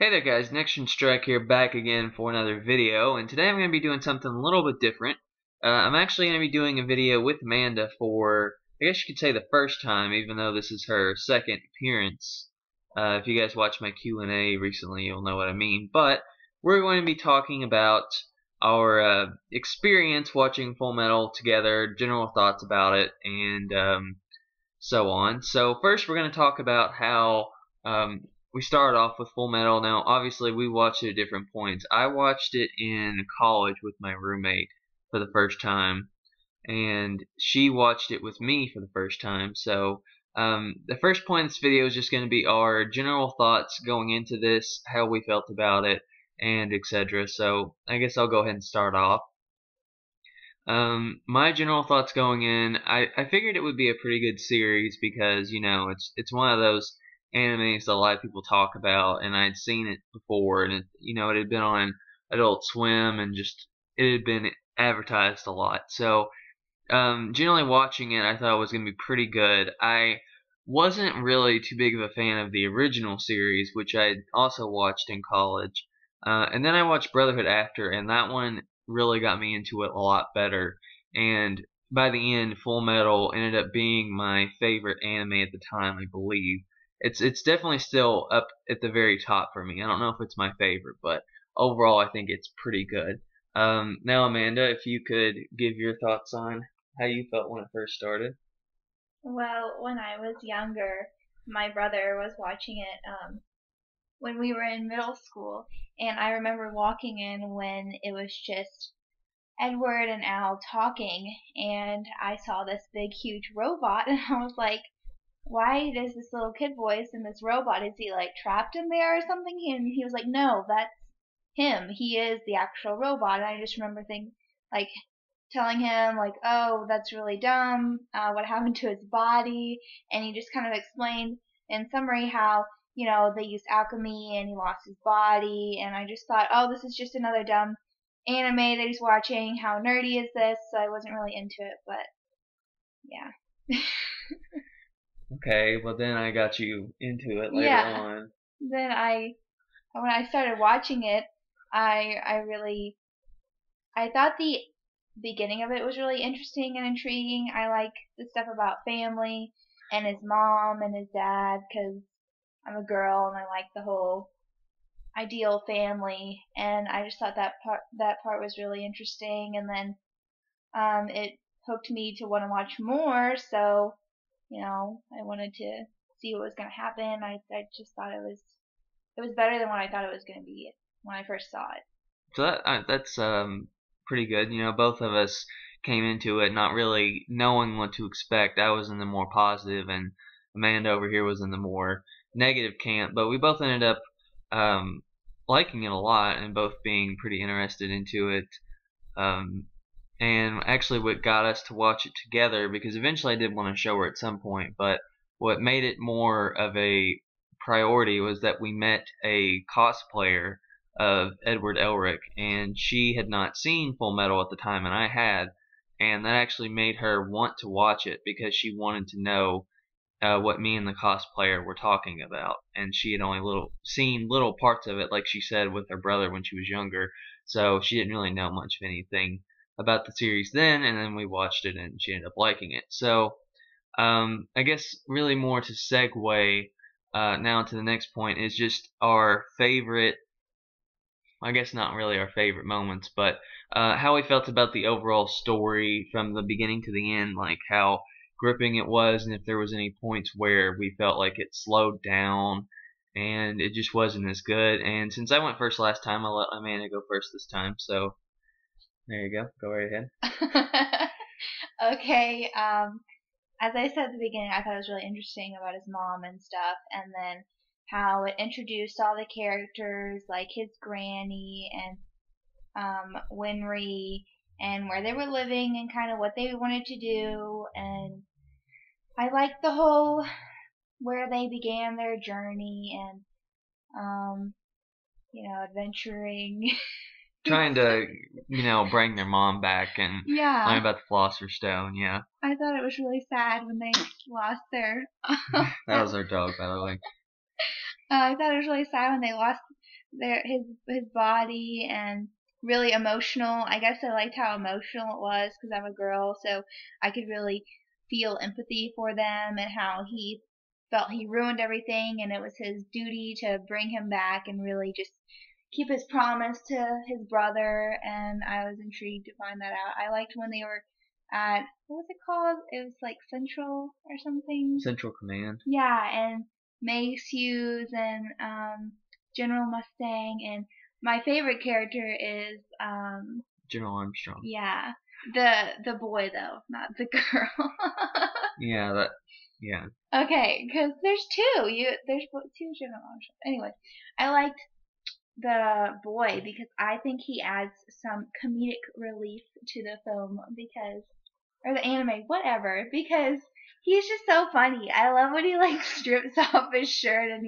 Hey there guys, Next Strike here back again for another video, and today I'm going to be doing something a little bit different. I'm actually going to be doing a video with Amanda for, I guess you could say the first time, even though this is her second appearance. If you guys watched my Q&A recently, you'll know what I mean. But we're going to be talking about our experience watching Fullmetal together, general thoughts about it, and so on. So first we're going to talk about how we started off with Fullmetal. Now obviously we watched it at different points. I watched it in college with my roommate for the first time, and she watched it with me for the first time. So the first point of this video is just going to be our general thoughts going into this, how we felt about it, and etc. So I guess I'll go ahead and start off. My general thoughts going in, I figured it would be a pretty good series because, you know, it's one of those animes that a lot of people talk about, and I'd seen it before, and it had been on Adult Swim, and just it had been advertised a lot. So generally watching it, I thought it was going to be pretty good. I wasn't really too big of a fan of the original series, which I also watched in college. And then I watched Brotherhood after, and that one really got me into it a lot better. And by the end, Fullmetal ended up being my favorite anime at the time, I believe. It's definitely still up at the very top for me. I don't know if it's my favorite, but overall I think it's pretty good. Now Amanda, if you could give your thoughts on how you felt when it first started. Well, when I was younger, my brother was watching it when we were in middle school, and I remember walking in when it was just Edward and Al talking, and I saw this big, huge robot, and I was like, why does this little kid voice in this robot? Is he like trapped in there or something? And he was like, no, that's him. He is the actual robot. And I just remember thinking, like, telling him like, "Oh, that's really dumb. What happened to his body?" And he just kind of explained in summary how they used alchemy and he lost his body. And I just thought, oh, this is just another dumb anime that he's watching. How nerdy is this? So I wasn't really into it, but yeah. Okay, well then I got you into it later Yeah. on. Then when I started watching it, I thought the beginning of it was really interesting and intriguing. I like the stuff about family and his mom and his dad because I'm a girl and I like the whole ideal family. And I just thought that part was really interesting. And then it hooked me to want to watch more. So I wanted to see what was going to happen. I just thought it was better than what I thought it was going to be when I first saw it. So that's pretty good. You know, both of us came into it not really knowing what to expect. I was in the more positive, and Amanda over here was in the more negative camp. But we both ended up liking it a lot, and both being pretty interested into it. Um, and actually, what got us to watch it together, because eventually I did want to show her at some point, but what made it more of a priority was that we met a cosplayer of Edward Elric, and she had not seen Full Metal at the time, and I had, and that actually made her want to watch it because she wanted to know what me and the cosplayer were talking about, and she had only seen little parts of it, like she said, with her brother when she was younger, so she didn't really know much of anything about the series then, and then we watched it, and she ended up liking it. So I guess really more to segue now to the next point is just our favorite, I guess not really our favorite moments, but how we felt about the overall story from the beginning to the end, like how gripping it was, and if there was any points where we felt like it slowed down and it just wasn't as good. And since I went first last time, I'll let Amanda go first this time. So there you go. Go right ahead. Okay. As I said at the beginning, I thought it was really interesting about his mom and stuff, and then how it introduced all the characters, like his granny and Winry, and where they were living and kind of what they wanted to do. And I liked the whole where they began their journey and adventuring. Trying to, bring their mom back and learn Yeah, about the Philosopher's Stone. Yeah, I thought it was really sad when they lost their. that was our dog, by the way. I thought it was really sad when they lost his body, and really emotional. I guess I liked how emotional it was because I'm a girl, so I could really feel empathy for them and how he felt he ruined everything, and it was his duty to bring him back and really just keep his promise to his brother. And I was intrigued to find that out. I liked when they were at, what was it called? It was like Central or something. Central Command. Yeah, and Mace Hughes and General Mustang, and my favorite character is General Armstrong. yeah, the boy though, not the girl. Yeah, yeah. Okay, because there's two General Armstrong. Anyway, I liked the boy because I think he adds some comedic relief to the film because, or the anime, whatever, because he's just so funny. I love when he like strips off his shirt and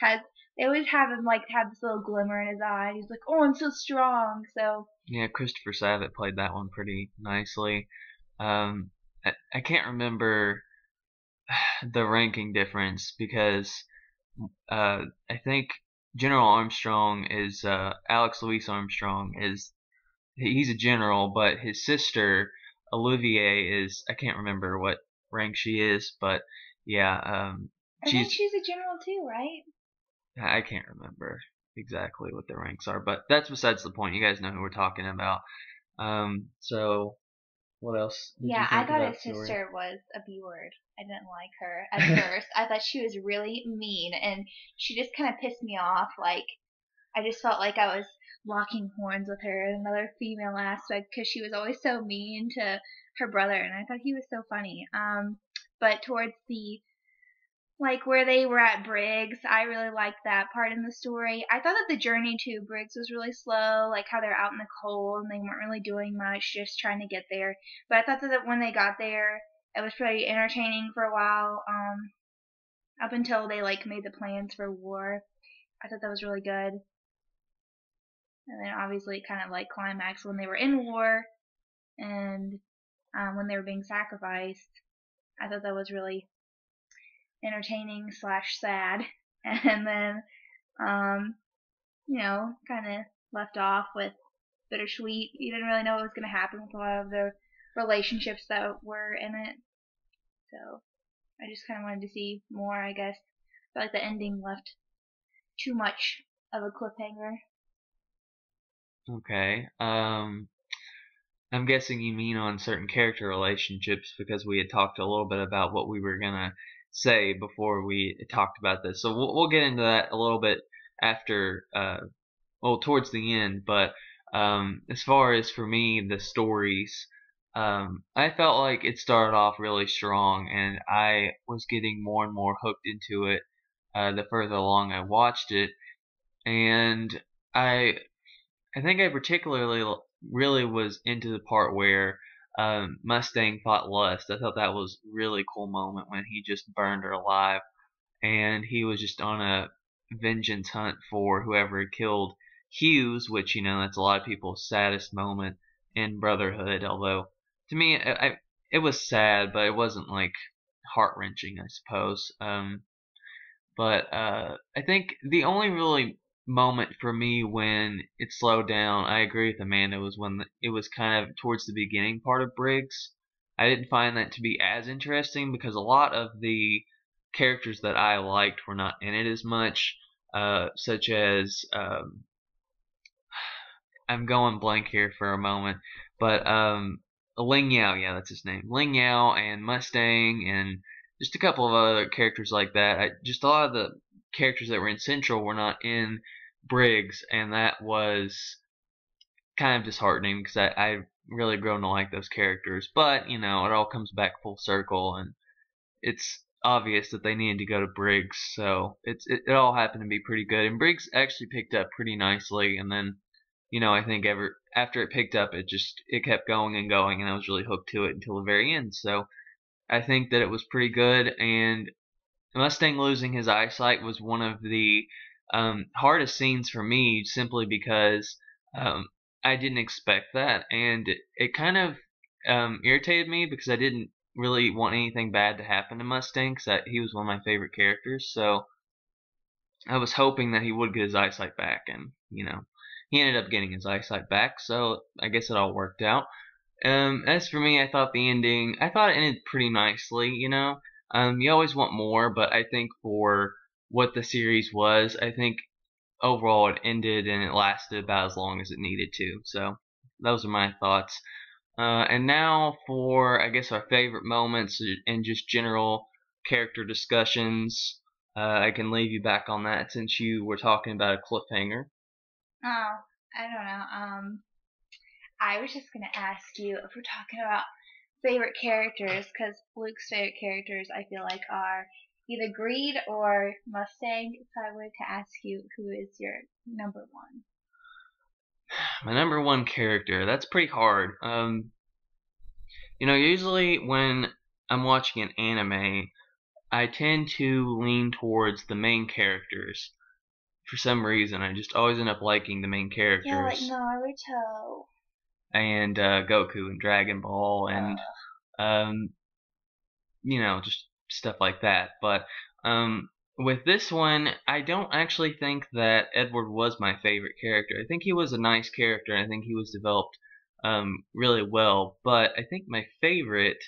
has they always have him like have this little glimmer in his eye. He's like, "Oh, I'm so strong." So Yeah, Christopher Sabat played that one pretty nicely. I can't remember the ranking difference because I think General Armstrong is Alex Louis Armstrong is he's a general, but his sister Olivier is I can't remember what rank she is, but yeah, I think she's a general too, right? I can't remember exactly what the ranks are, but that's besides the point. You guys know who we're talking about. So what else did Yeah, you I think thought about his the story? sister was a B word. I didn't like her at first. I thought she was really mean, and she just kind of pissed me off. Like, I just felt like I was locking horns with her, another female aspect, because she was always so mean to her brother, and I thought he was so funny. But towards the like where they were at Briggs, I really liked that part in the story. I thought that the journey to Briggs was really slow, like how they're out in the cold and they weren't really doing much, just trying to get there. But I thought that when they got there, it was pretty entertaining for a while. Up until they like made the plans for war, I thought that was really good. And then obviously kind of like climax when they were in war and when they were being sacrificed. I thought that was really entertaining slash sad. And then kind of left off with bittersweet. You didn't really know what was going to happen with a lot of the relationships that were in it. So I just kind of wanted to see more, I guess. I feel like the ending left too much of a cliffhanger. Okay. I'm guessing you mean on certain character relationships because we had talked a little bit about what we were gonna say before we talked about this. So we'll get into that a little bit after, towards the end. But as far as for me, the stories, I felt like it started off really strong, and I was getting more and more hooked into it the further along I watched it, and I I think I particularly really was into the part where Mustang fought Lust. I thought that was a really cool moment when he just burned her alive, and he was just on a vengeance hunt for whoever had killed Hughes, which that's a lot of people's saddest moment in Brotherhood. Although to me, it was sad, but it wasn't like heart wrenching, I suppose. But I think the only really moment for me when it slowed down, I agree with Amanda, was when it was kind of towards the beginning part of Briggs. I didn't find that to be as interesting because a lot of the characters that I liked were not in it as much, such as I'm going blank here for a moment, but Ling Yao, yeah, that's his name. Ling Yao and Mustang and just a couple of other characters like that. Just a lot of the characters that were in Central were not in Briggs, and that was kind of disheartening because I really grown to like those characters. But it all comes back full circle, and it's obvious that they needed to go to Briggs, so it all happened to be pretty good. And Briggs actually picked up pretty nicely, and then I think after it picked up, it kept going and going, and I was really hooked to it until the very end. So I think that it was pretty good, and Mustang losing his eyesight was one of the hardest scenes for me, simply because um, I didn't expect that, and it kind of irritated me because I didn't really want anything bad to happen to Mustang because he was one of my favorite characters. So I was hoping that he would get his eyesight back, and he ended up getting his eyesight back. So I guess it all worked out. As for me, I thought it ended pretty nicely. You always want more, but I think for what the series was, I think overall it ended and it lasted about as long as it needed to. So those are my thoughts. And now for, I guess, our favorite moments and just general character discussions. I can leave you back on that since you were talking about a cliffhanger. Oh, I don't know. I was just gonna ask you if we're talking about favorite characters, because Luke's favorite characters I feel like are either Greed or Mustang. If I were to ask you who is your number one. My number one character. That's pretty hard. Usually when I'm watching an anime, I tend to lean towards the main characters. For some reason, I just always end up liking the main Yeah, like characters. Naruto. And Goku and Dragon Ball and um, just stuff like that. But with this one, I don't actually think that Edward was my favorite character. I think he was a nice character, and I think he was developed really well. But I think my favorite,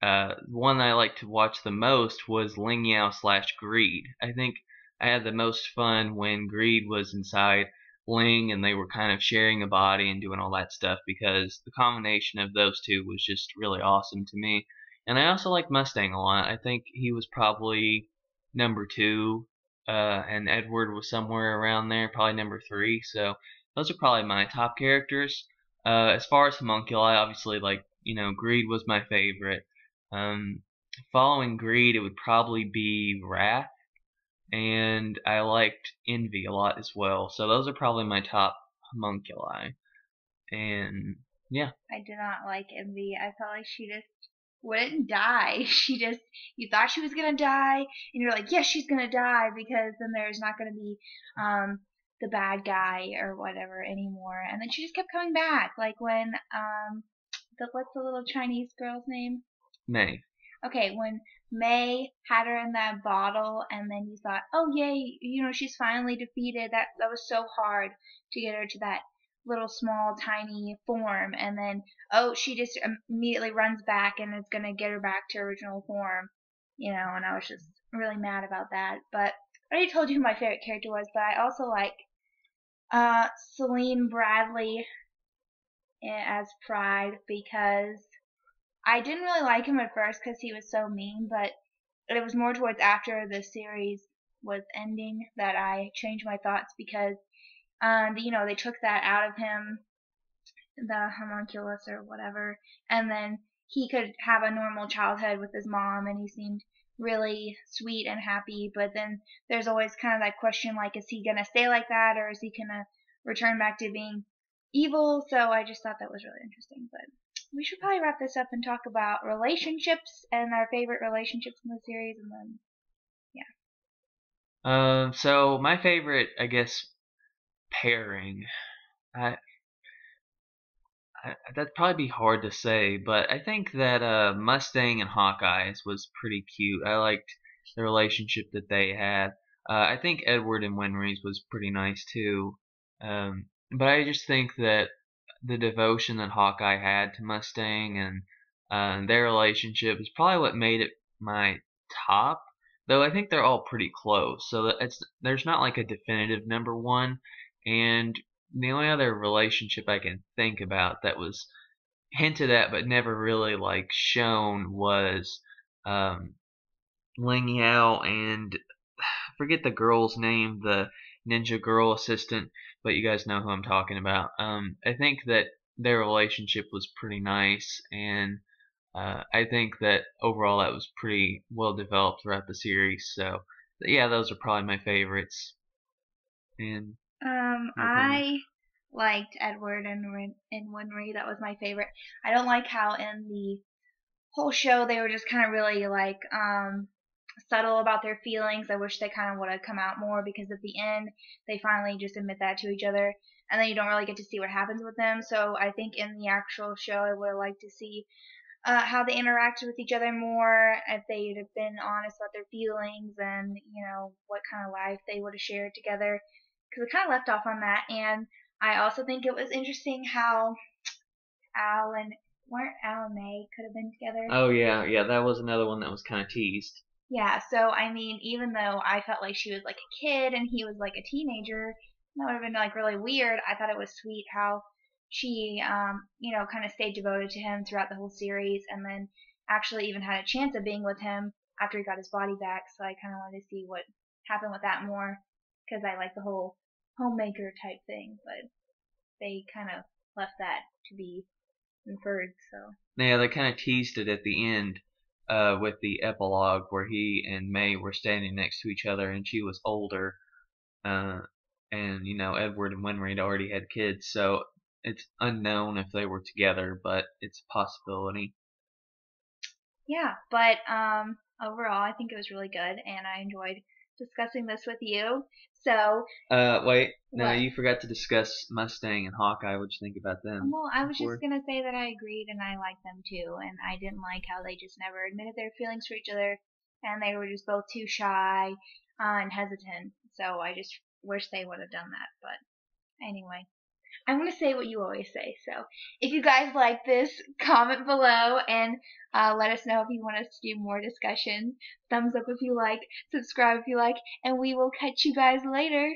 one that I liked to watch the most, was Ling Yao / Greed. I think I had the most fun when Greed was inside Ling and they were kind of sharing a body and doing all that stuff, because the combination of those two was just really awesome to me. And I also like Mustang a lot. I think he was probably number two, and Edward was somewhere around there, probably number three. So those are probably my top characters. As far as homunculi, obviously, Greed was my favorite. Um, Following Greed, it would probably be Wrath, and I liked Envy a lot as well. So those are probably my top homunculi. And yeah. I did not like Envy. I felt like she just wouldn't die. You thought she was gonna die, and you're like, yes, she's gonna die, because then there's not gonna be the bad guy or whatever anymore. And then she just kept coming back, like when what's the little Chinese girl's name? May. Okay, when May had her in that bottle, and then you thought, oh yay, she's finally defeated. That was so hard to get her to that little small tiny form, and then she just immediately runs back and is gonna get her back to original form, and I was just really mad about that. But I already told you who my favorite character was, but I also like Celine Bradley as Pride, because I didn't really like him at first because he was so mean, but it was more towards after the series was ending that I changed my thoughts, because they took that out of him, the homunculus or whatever, and then he could have a normal childhood with his mom, and he seemed really sweet and happy. But then there's always kind of that question, like, is he gonna stay like that, or is he gonna return back to being evil? So I just thought that was really interesting. But we should probably wrap this up and talk about relationships and our favorite relationships in the series, and then So my favorite, I guess, pairing. I, that'd probably be hard to say, but I think that Mustang and Hawkeye's was pretty cute. I liked the relationship that they had. I think Edward and Winry's was pretty nice too. But I just think that the devotion that Hawkeye had to Mustang and their relationship is probably what made it my top. Though I think they're all pretty close, so that there's not like a definitive number one. And the only other relationship I can think about that was hinted at but never really like shown was um, Ling Yao and I forget the girl's name, the ninja girl assistant, but you guys know who I'm talking about. I think that their relationship was pretty nice, and I think that overall that was pretty well developed throughout the series. So yeah, those are probably my favorites. And your opinion? I liked Edward and Winry. That was my favorite. I don't like how in the whole show they were just kind of really like subtle about their feelings. I wish they kind of would have come out more, because at the end they finally just admit that to each other, and then you don't really get to see what happens with them. So I think in the actual show I would have liked to see how they interacted with each other more, if they'd have been honest about their feelings, and what kind of life they would have shared together. Because it kind of left off on that, and I also think it was interesting how Al and weren't Al and May could have been together. Oh yeah, yeah, that was another one that was kind of teased. Yeah, so I mean, even though I felt like she was like a kid and he was like a teenager, that would have been like really weird. I thought it was sweet how she, kind of stayed devoted to him throughout the whole series, and then actually even had a chance of being with him after he got his body back. So I kind of wanted to see what happened with that more, because I like the whole homemaker type thing, but they kind of left that to be inferred. So Yeah, they kind of teased it at the end, with the epilogue where he and May were standing next to each other, and she was older, uh, and Edward and Winry already had kids, so it's unknown if they were together, but it's a possibility. yeah, but overall, I think it was really good, and I enjoyed discussing this with you. So, Wait, no, what? you forgot to discuss Mustang and Hawkeye. What'd you think about them Well, I was just before? gonna say that I agreed, and I liked them too, and I didn't like how they just never admitted their feelings for each other, and they were just both too shy and hesitant. So I just wish they would have done that. But anyway, I'm going to say what you always say. So if you guys like this, comment below and let us know if you want us to do more discussion. Thumbs up if you like, subscribe if you like, and we will catch you guys later.